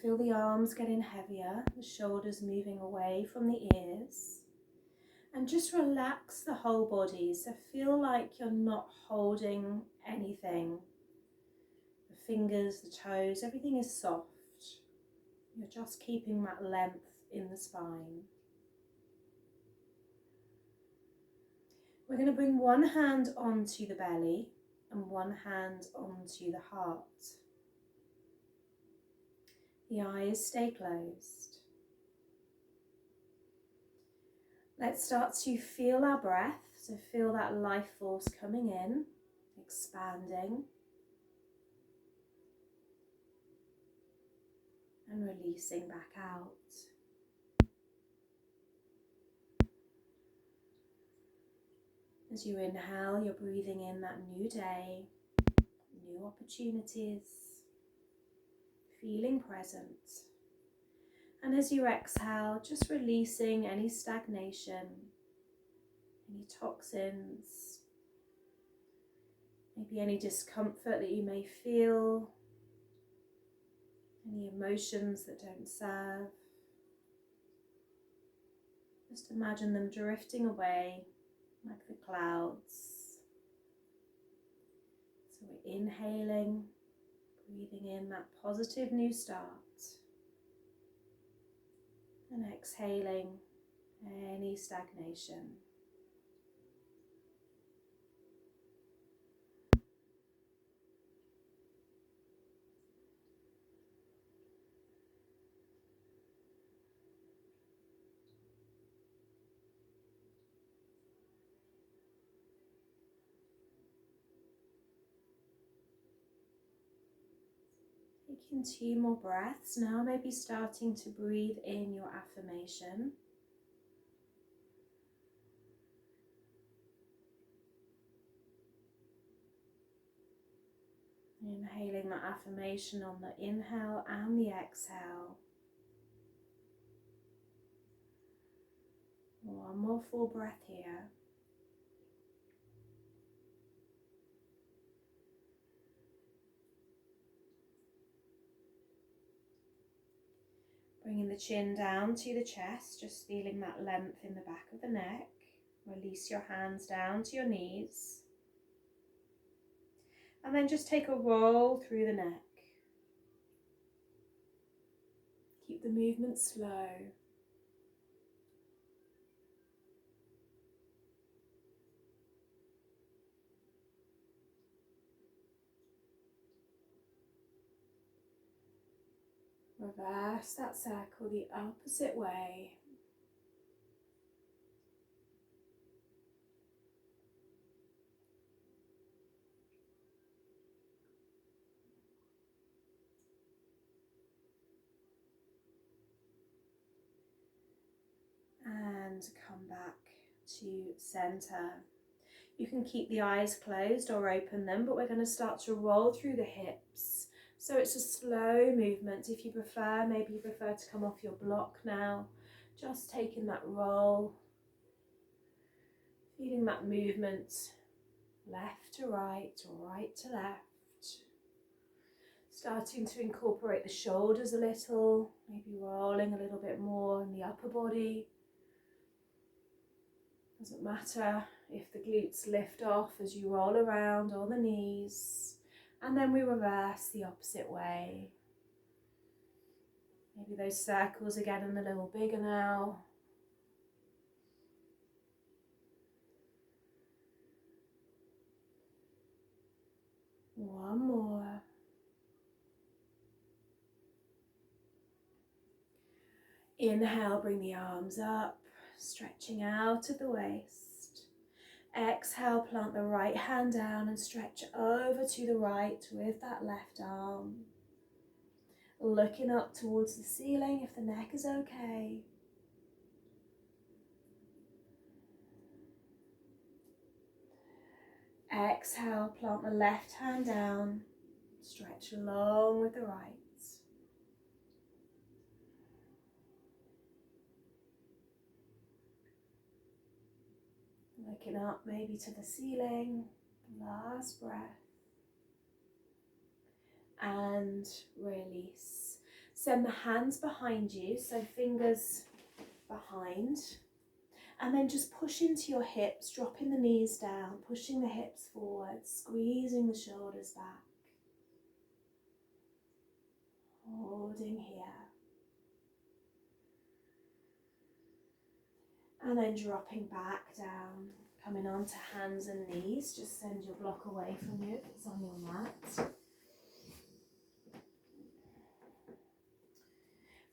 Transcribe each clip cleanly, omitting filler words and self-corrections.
feel the arms getting heavier, the shoulders moving away from the ears. And just relax the whole body. So feel like you're not holding anything. The fingers, the toes, everything is soft. You're just keeping that length in the spine. We're going to bring one hand onto the belly and one hand onto the heart. The eyes stay closed. Let's start to feel our breath. So feel that life force coming in, expanding, and releasing back out. As you inhale, you're breathing in that new day, new opportunities, feeling present. And as you exhale, just releasing any stagnation, any toxins, maybe any discomfort that you may feel, any emotions that don't serve. Just imagine them drifting away like the clouds. So we're inhaling, breathing in that positive new start, and exhaling any stagnation. Taking 2 more breaths now, maybe starting to breathe in your affirmation. Inhaling that affirmation on the inhale and the exhale. One more full breath here. Bringing the chin down to the chest, just feeling that length in the back of the neck. Release your hands down to your knees. And then just take a roll through the neck. Keep the movement slow. Reverse that circle the opposite way. And come back to center. You can keep the eyes closed or open them, but we're going to start to roll through the hips. So it's a slow movement. If you prefer, maybe you prefer to come off your block now. Just taking that roll, feeling that movement left to right or right to left. Starting to incorporate the shoulders a little, maybe rolling a little bit more in the upper body. Doesn't matter if the glutes lift off as you roll around, or the knees. And then we reverse the opposite way. Maybe those circles are getting a little bigger now. One more. Inhale, bring the arms up, stretching out of the waist. Exhale, plant the right hand down and stretch over to the right with that left arm. Looking up towards the ceiling if the neck is okay. Exhale, plant the left hand down, stretch along with the right. Looking up maybe to the ceiling, last breath. And release. Send the hands behind you, so fingers behind. And then just push into your hips, dropping the knees down, pushing the hips forward, squeezing the shoulders back. Holding here. And then dropping back down, coming onto hands and knees. Just send your block away from you if it's on your mat.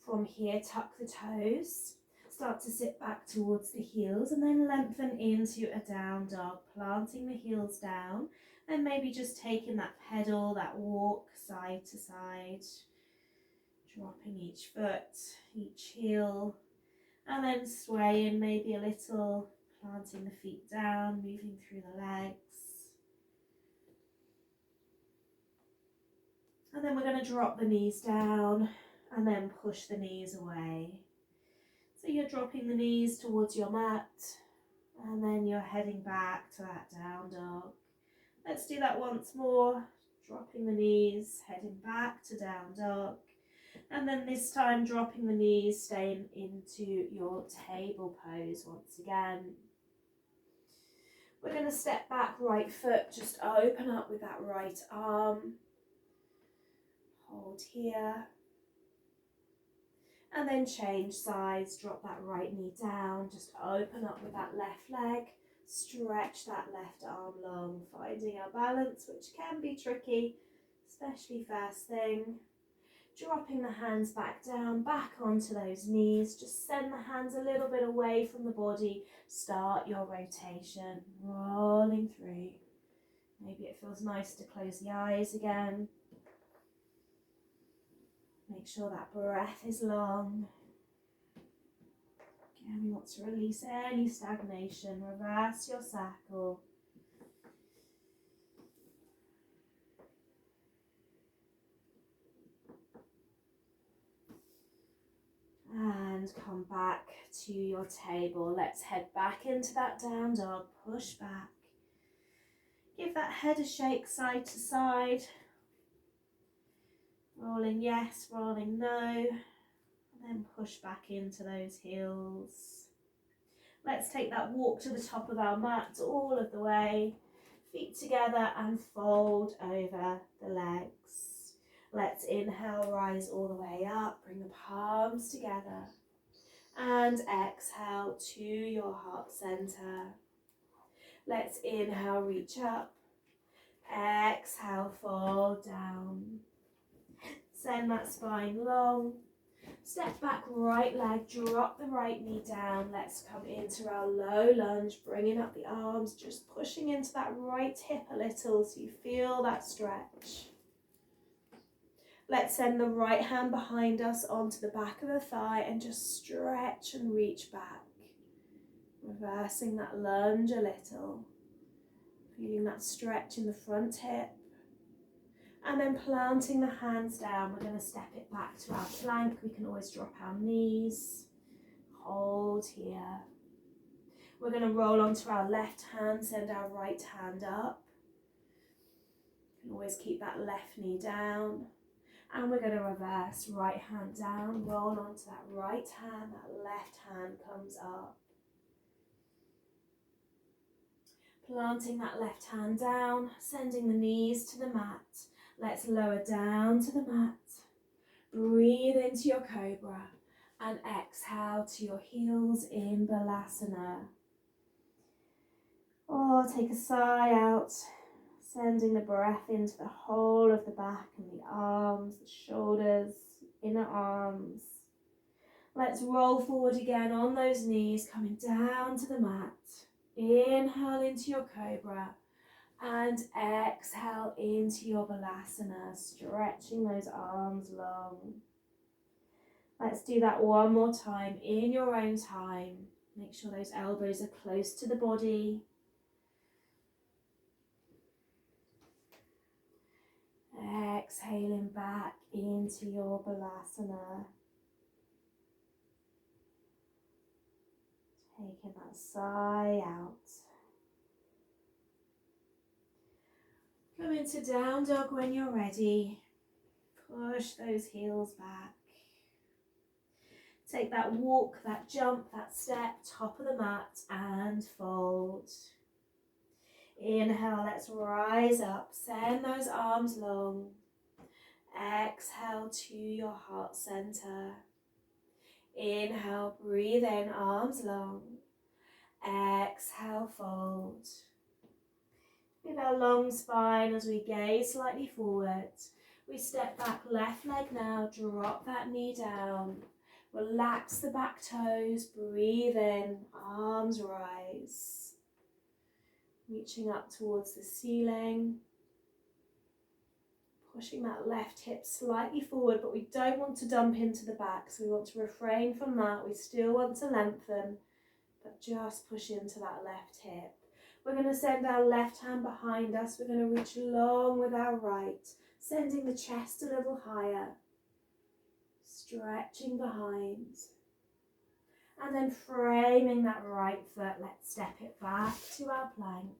From here, tuck the toes. Start to sit back towards the heels and then lengthen into a down dog, planting the heels down and maybe just taking that pedal, that walk side to side, dropping each foot, each heel, and then swaying maybe a little, planting the feet down, moving through the legs. And then we're going to drop the knees down and then push the knees away. So you're dropping the knees towards your mat and then you're heading back to that down dog. Let's do that once more. Dropping the knees, heading back to down dog. And then this time dropping the knees, staying into your table pose once again. We're going to step back, right foot, just open up with that right arm. Hold here. And then change sides, drop that right knee down, just open up with that left leg, stretch that left arm long, finding our balance, which can be tricky, especially first thing. Dropping the hands back down, back onto those knees, just send the hands a little bit away from the body, start your rotation, rolling through. Maybe it feels nice to close the eyes again. Make sure that breath is long. Again, we want to release any stagnation. Reverse your circle. And come back to your table. Let's head back into that down dog. Push back. Give that head a shake side to side. Rolling yes, rolling no. And then push back into those heels. Let's take that walk to the top of our mat all of the way. Feet together and fold over the legs. Let's inhale, rise all the way up. Bring the palms together. And exhale to your heart center. Let's inhale, reach up. Exhale, fold down. Send that spine long. Step back, right leg, drop the right knee down. Let's come into our low lunge, bringing up the arms, just pushing into that right hip a little so you feel that stretch. Let's send the right hand behind us onto the back of the thigh and just stretch and reach back. Reversing that lunge a little. Feeling that stretch in the front hip. And then planting the hands down, we're going to step it back to our plank. We can always drop our knees. Hold here. We're going to roll onto our left hand, send our right hand up. You can always keep that left knee down. And we're going to reverse, right hand down, roll onto that right hand, that left hand comes up. Planting that left hand down, sending the knees to the mat. Let's lower down to the mat. Breathe into your cobra and exhale to your heels in Balasana. Or take a sigh out, sending the breath into the whole of the back and the arms, the shoulders, inner arms. Let's roll forward again on those knees, coming down to the mat. Inhale into your cobra. And exhale into your Balasana, stretching those arms long. Let's do that one more time in your own time. Make sure those elbows are close to the body. Exhaling back into your Balasana. Taking that sigh out. Come into down dog when you're ready. Push those heels back. Take that walk, that jump, that step, top of the mat and fold. Inhale, let's rise up. Send those arms long. Exhale to your heart center. Inhale, breathe in, arms long. Exhale, fold. With our long spine as we gaze slightly forward. We step back, left leg now, drop that knee down. Relax the back toes, breathe in, arms rise. Reaching up towards the ceiling. Pushing that left hip slightly forward, but we don't want to dump into the back, so we want to refrain from that. We still want to lengthen, but just push into that left hip. We're going to send our left hand behind us. We're going to reach long with our right, sending the chest a little higher. Stretching behind. And then framing that right foot, let's step it back to our plank.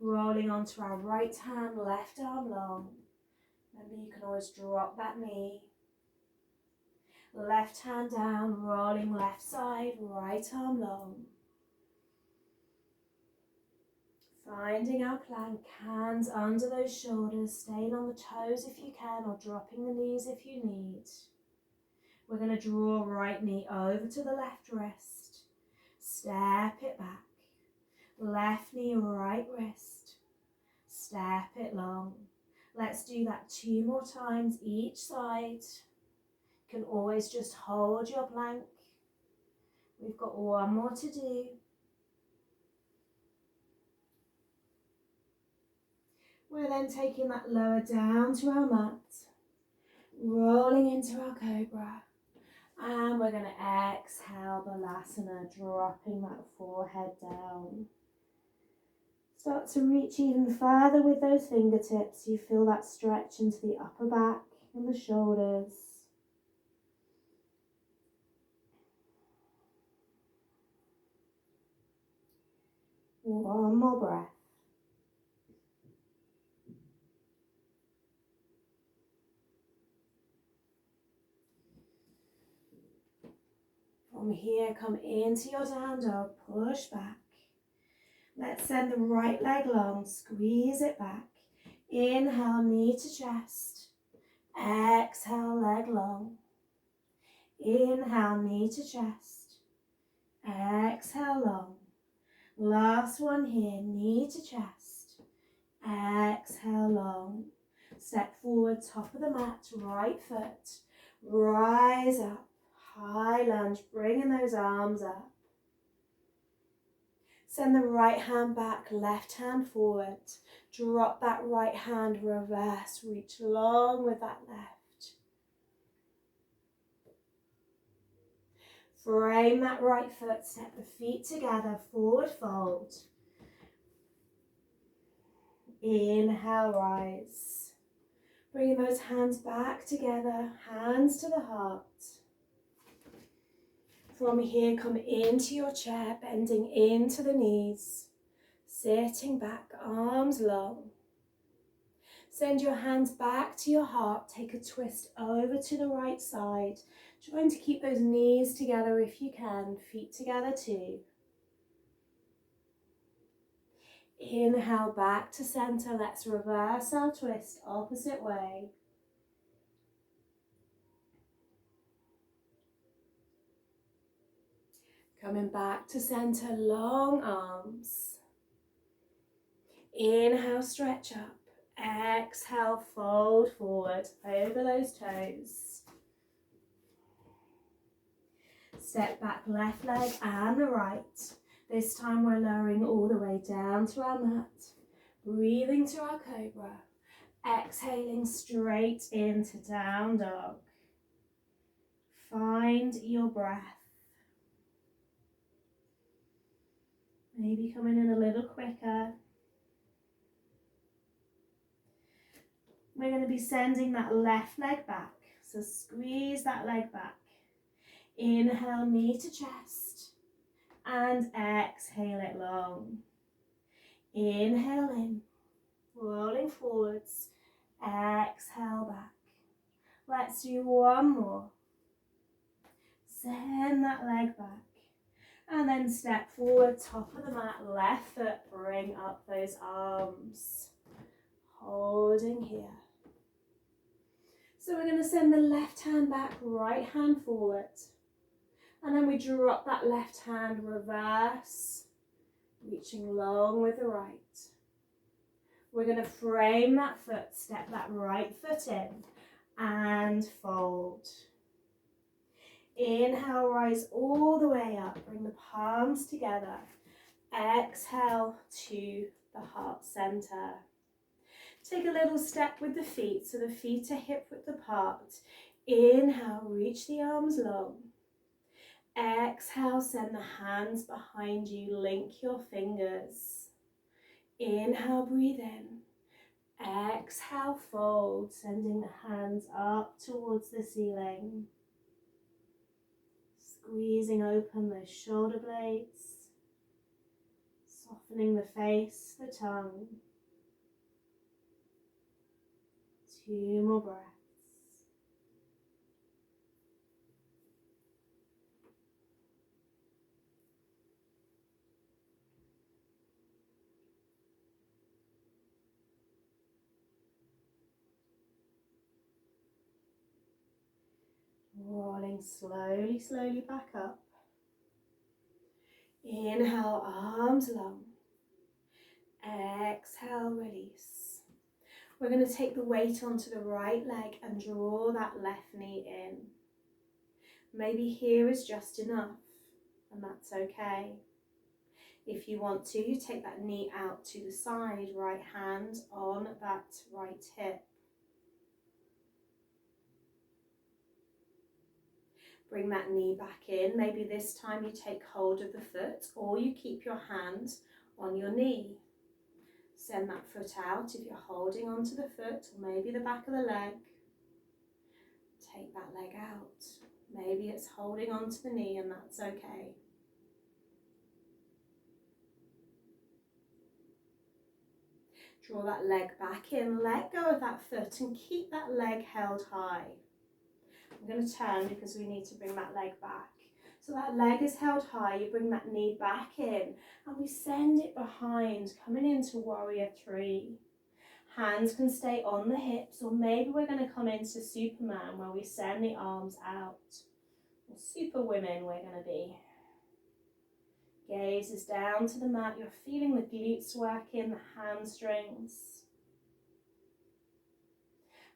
Rolling onto our right hand, left arm long. Remember, you can always drop that knee. Left hand down, rolling left side, right arm long. Finding our plank, hands under those shoulders, staying on the toes if you can, or dropping the knees if you need. We're going to draw right knee over to the left wrist. Step it back. Left knee, right wrist. Step it long. Let's do that 2 more times each side. You can always just hold your plank. We've got 1 more to do. We're then taking that lower down to our mat, rolling into our cobra, and we're going to exhale Balasana, dropping that forehead down. Start to reach even further with those fingertips. You feel that stretch into the upper back and the shoulders. One more breath. From here, come into your down dog, push back. Let's send the right leg long, squeeze it back. Inhale, knee to chest. Exhale, leg long. Inhale, knee to chest. Exhale, long. Last one here, knee to chest. Exhale, long. Step forward, top of the mat, right foot. Rise up. High lunge, bringing those arms up. Send the right hand back, left hand forward. Drop that right hand, reverse, reach long with that left. Frame that right foot, step the feet together, forward fold. Inhale, rise. Bringing those hands back together, hands to the heart. From here, come into your chair, bending into the knees, sitting back, arms long. Send your hands back to your heart, take a twist over to the right side, trying to keep those knees together if you can, feet together too. Inhale back to center, let's reverse our twist, opposite way. Coming back to center, long arms. Inhale, stretch up. Exhale, fold forward over those toes. Step back, left leg and the right. This time we're lowering all the way down to our mat. Breathing to our cobra. Exhaling straight into down dog. Find your breath. Maybe coming in a little quicker. We're going to be sending that left leg back. So squeeze that leg back. Inhale, knee to chest. And exhale it long. Inhale in. Rolling forwards. Exhale back. Let's do 1 more. send that leg back. And then step forward, top of the mat, left foot, bring up those arms. Holding here. So we're going to send the left hand back, right hand forward. And then we drop that left hand, reverse, reaching long with the right. We're going to frame that foot, step that right foot in and fold. Inhale, rise all the way up, bring the palms together. Exhale to the heart center. Take a little step with the feet, so the feet are hip width apart. Inhale, reach the arms long. Exhale, send the hands behind you, link your fingers. Inhale, breathe in. Exhale, fold, sending the hands up towards the ceiling. Squeezing open those shoulder blades, softening the face, the tongue. 2 more breaths. Rolling slowly, slowly back up. Inhale, arms long. Exhale, release. We're going to take the weight onto the right leg and draw that left knee in. Maybe here is just enough, and that's okay. If you want to, you take that knee out to the side, right hand on that right hip. Bring that knee back in. Maybe this time you take hold of the foot, or you keep your hand on your knee. Send that foot out if you're holding onto the foot, or maybe the back of the leg. Take that leg out. Maybe it's holding onto the knee, and that's okay. Draw that leg back in, let go of that foot and keep that leg held high. I'm going to turn because we need to bring that leg back. So that leg is held high, you bring that knee back in and we send it behind, coming into warrior 3. Hands can stay on the hips, or maybe we're going to come into Superman where we send the arms out. Or super women we're going to be. Gaze is down to the mat, you're feeling the glutes working, the hamstrings.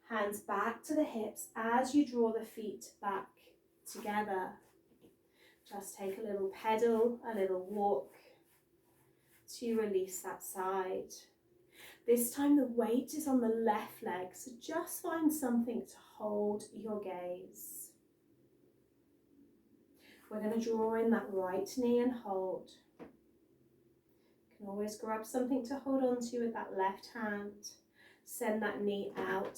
Hands back to the hips as you draw the feet back together. Just take a little pedal, a little walk to release that side. This time the weight is on the left leg, so just find something to hold your gaze. We're going to draw in that right knee and hold. You can always grab something to hold on to with that left hand. Send that knee out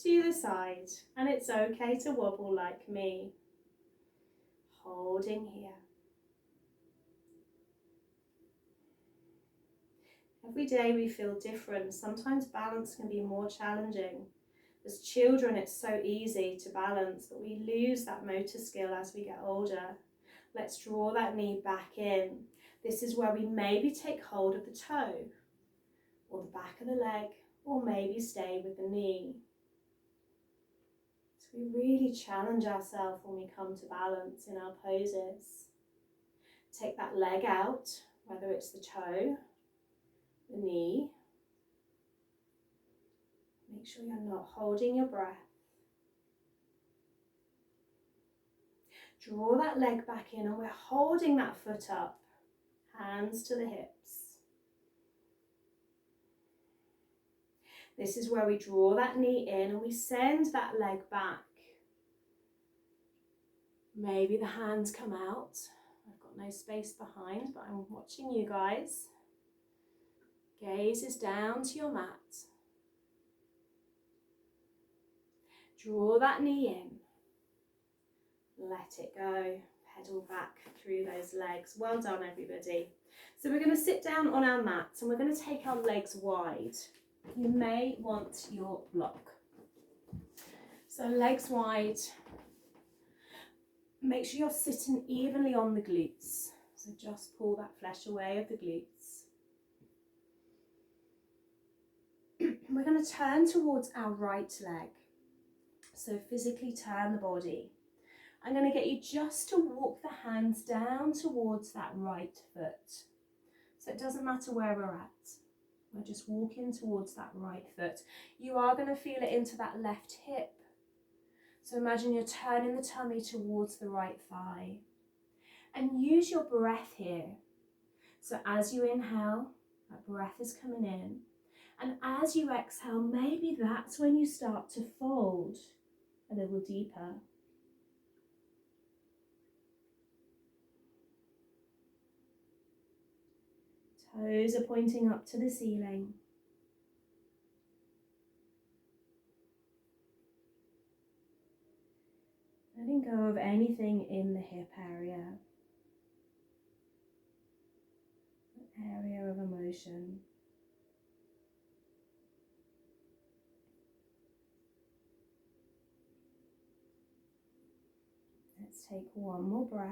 to the side, and it's okay to wobble like me. Holding here. Every day we feel different. Sometimes balance can be more challenging. As children, it's so easy to balance, but we lose that motor skill as we get older. Let's draw that knee back in. This is where we maybe take hold of the toe, or the back of the leg, or maybe stay with the knee. So we really challenge ourselves when we come to balance in our poses. Take that leg out, whether it's the toe, the knee. Make sure you're not holding your breath. Draw that leg back in and we're holding that foot up, hands to the hips. This is where we draw that knee in and we send that leg back. Maybe the hands come out. I've got no space behind, but I'm watching you guys. Gaze is down to your mat. Draw that knee in. Let it go. Pedal back through those legs. Well done, everybody. So we're going to sit down on our mats and we're going to take our legs wide. You may want your block. So legs wide. Make sure you're sitting evenly on the glutes. So just pull that flesh away of the glutes. We're going to turn towards our right leg. So physically turn the body. I'm going to get you just to walk the hands down towards that right foot. So it doesn't matter where we're at. We're just walking towards that right foot. You are going to feel it into that left hip. So imagine you're turning the tummy towards the right thigh. And use your breath here. So as you inhale, that breath is coming in. And as you exhale, maybe that's when you start to fold a little deeper. Toes are pointing up to the ceiling. Letting go of anything in the hip area. Area of emotion. Let's take one more breath.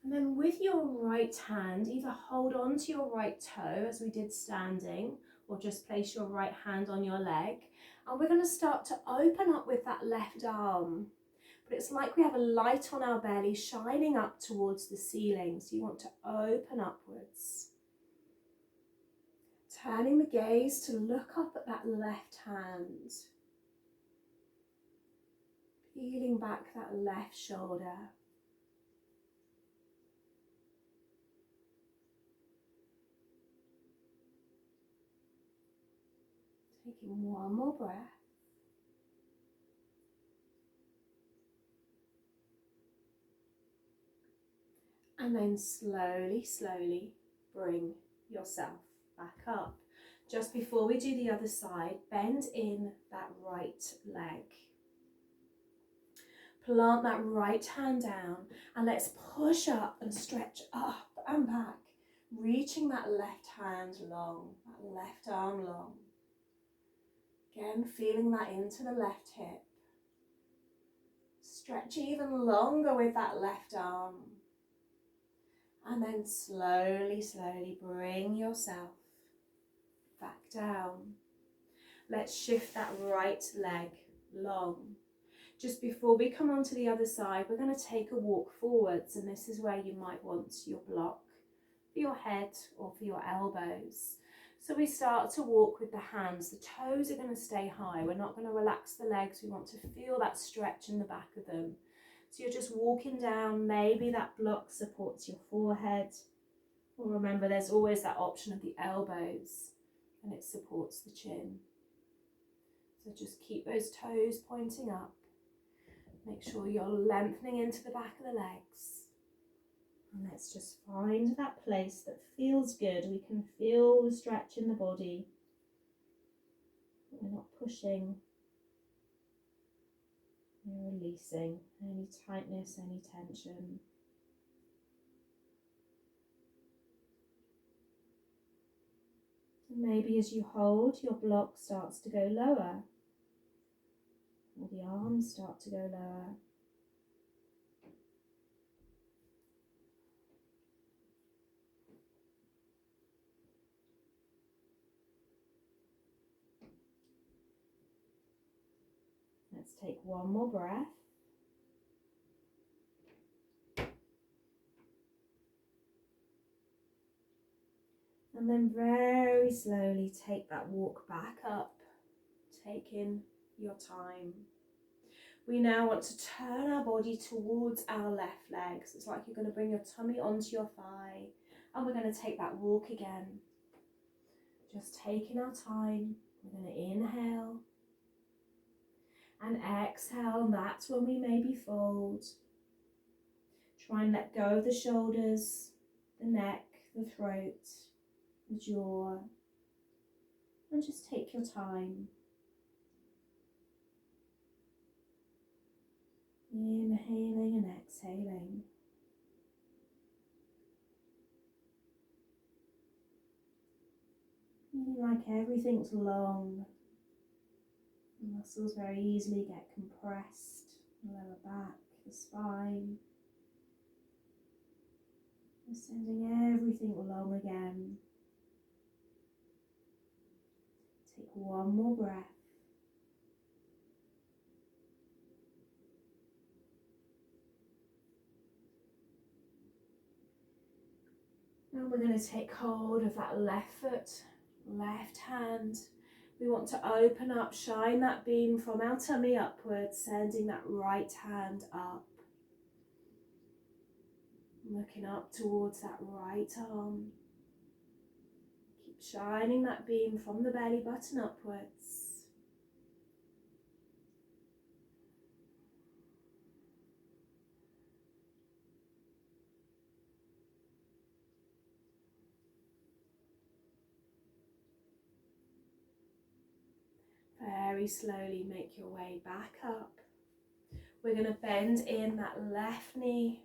And then with your right hand, either hold on to your right toe as we did standing, or just place your right hand on your leg. And we're going to start to open up with that left arm. But it's like we have a light on our belly shining up towards the ceiling. So you want to open upwards. Turning the gaze to look up at that left hand. Peeling back that left shoulder. Taking one more breath. And then slowly, slowly bring yourself back up. Just before we do the other side, bend in that right leg. Plant that right hand down and let's push up and stretch up and back, reaching that left hand long, that left arm long. Again, feeling that into the left hip. Stretch even longer with that left arm. And then slowly, slowly bring yourself back down. Let's shift that right leg long. Just before we come onto the other side, we're going to take a walk forwards, and this is where you might want your block for your head or for your elbows. So we start to walk with the hands. The toes are going to stay high. We're not going to relax the legs. We want to feel that stretch in the back of them. So you're just walking down. Maybe that block supports your forehead. Or remember, there's always that option of the elbows, and it supports the chin. So just keep those toes pointing up. Make sure you're lengthening into the back of the legs. And let's just find that place that feels good. We can feel the stretch in the body. We're not pushing. We're releasing any tightness, any tension. And maybe as you hold, your block starts to go lower. Or the arms start to go lower. Let's take one more breath. And then very slowly take that walk back up, taking your time. We now want to turn our body towards our left leg. So it's like you're going to bring your tummy onto your thigh, and we're going to take that walk again. Just taking our time. We're going to inhale and exhale, and that's when we maybe fold. Try and let go of the shoulders, the neck, the throat, the jaw, and just take your time. Inhaling and exhaling. Feeling like everything's long. The muscles very easily get compressed. The lower back, the spine. Just sending everything long again. Take one more breath. Now we're going to take hold of that left foot, left hand. We want to open up, shine that beam from our tummy upwards, sending that right hand up. Looking up towards that right arm. Keep shining that beam from the belly button upwards. Very slowly make your way back up. We're going to bend in that left knee.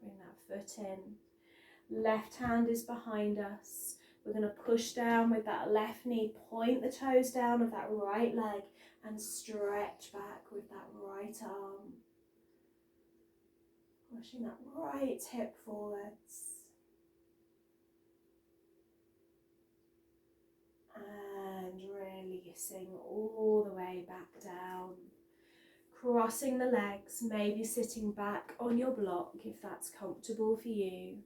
Bring that foot in. Left hand is behind us. We're going to push down with that left knee. Point the toes down of that right leg and stretch back with that right arm. Pushing that right hip forwards. And releasing all the way back down. Crossing the legs, maybe sitting back on your block if that's comfortable for you.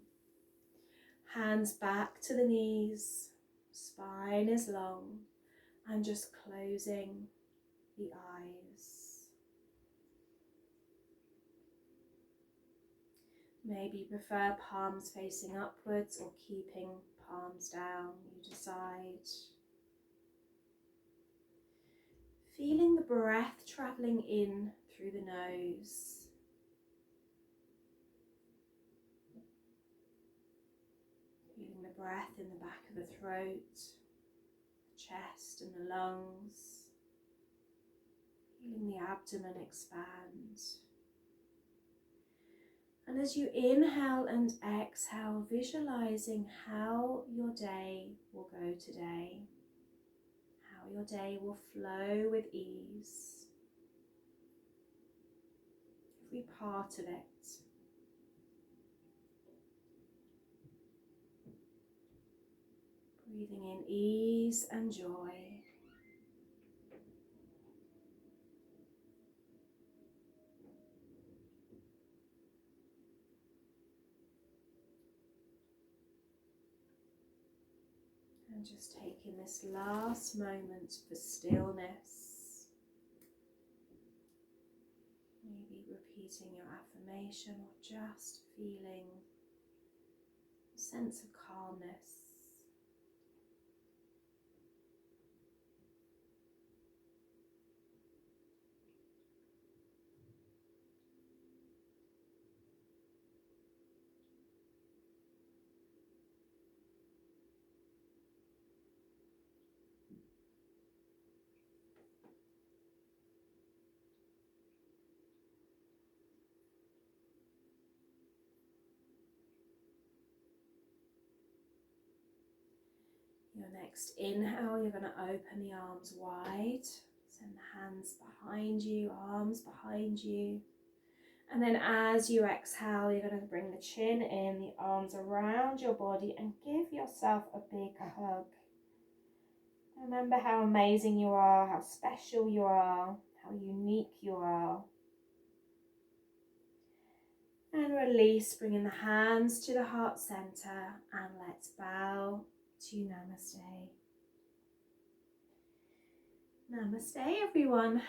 Hands back to the knees, spine is long, and just closing the eyes. Maybe prefer palms facing upwards or keeping palms down, you decide. Feeling the breath travelling in through the nose. Feeling the breath in the back of the throat, the chest and the lungs. Feeling the abdomen expand. And as you inhale and exhale, visualizing how your day will go today. How your day will flow with ease. Every part of it. Breathing in ease and joy. And just taking this last moment for stillness. Maybe repeating your affirmation or just feeling a sense of calmness. Your next inhale, you're going to open the arms wide. Send the hands behind you, arms behind you. And then as you exhale, you're going to bring the chin in, the arms around your body, and give yourself a big hug. Remember how amazing you are, how special you are, how unique you are. And release, bringing the hands to the heart center, and let's bow to Namaste. Namaste, everyone.